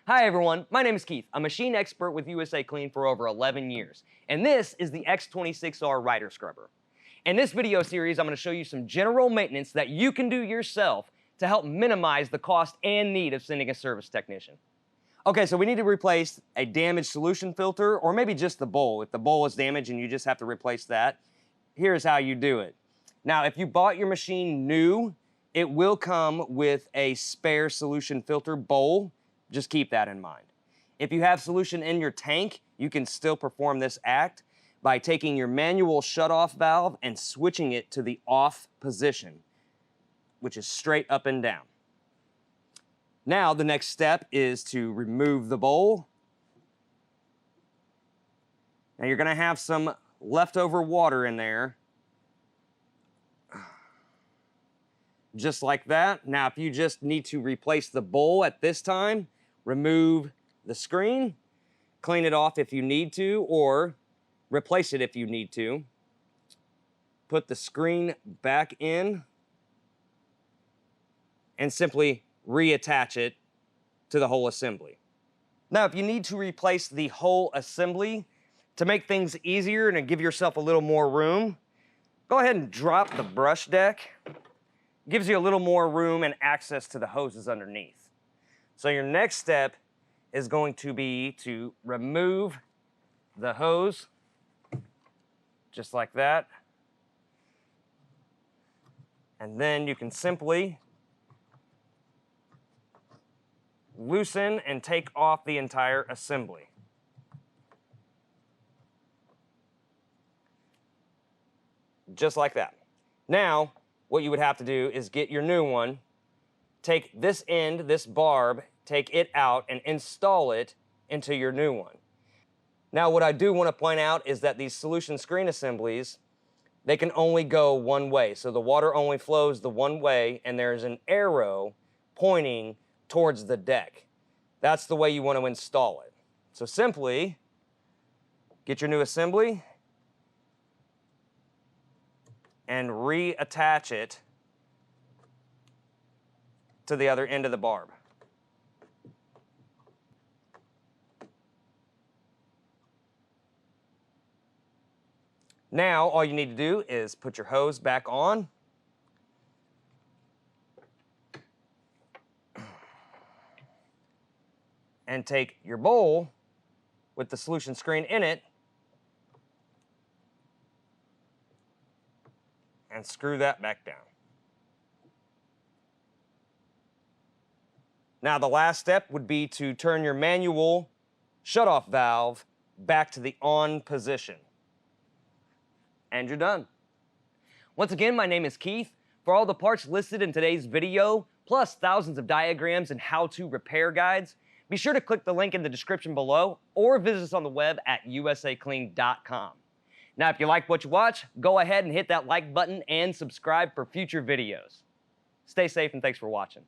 Hi everyone, my name is Keith. I'm a machine expert with USACLEAN for over 11 years, and this is the X26R Rider Scrubber. In this video series, I'm going to show you some general maintenance that you can do yourself to help minimize the cost and need of sending a service technician. Okay, so we need to replace a damaged solution filter, or maybe just the bowl. If the bowl is damaged and you just have to replace that, here's how you do it. Now, if you bought your machine new, it will come with a spare solution filter bowl. Just keep that in mind. If you have solution in your tank, you can still perform this act by taking your manual shutoff valve and switching it to the off position, which is straight up and down. Now, the next step is to remove the bowl. Now, you're going to have some leftover water in there. Just like that. Now, if you just need to replace the bowl at this time, remove the screen, clean it off if you need to, or replace it if you need to. Put the screen back in and simply reattach it to the whole assembly. Now, if you need to replace the whole assembly, to make things easier and to give yourself a little more room, go ahead and drop the brush deck. Gives you a little more room and access to the hoses underneath. So your next step is going to be to remove the hose, just like that. And then you can simply loosen and take off the entire assembly. Just like that. Now, what you would have to do is get your new one, take this end, this barb, take it out and install it into your new one. Now, what I do want to point out is that these solution screen assemblies, they can only go one way. So the water only flows the one way, and there's an arrow pointing towards the deck. That's the way you want to install it. So simply get your new assembly and reattach it to the other end of the barb. Now, all you need to do is put your hose back on. And take your bowl with the solution screen in it and screw that back down. Now, the last step would be to turn your manual shutoff valve back to the on position. And you're done. Once again, my name is Keith. For all the parts listed in today's video, plus thousands of diagrams and how-to repair guides, be sure to click the link in the description below or visit us on the web at USACLEAN.com. Now, if you like what you watch, go ahead and hit that like button and subscribe for future videos. Stay safe and thanks for watching.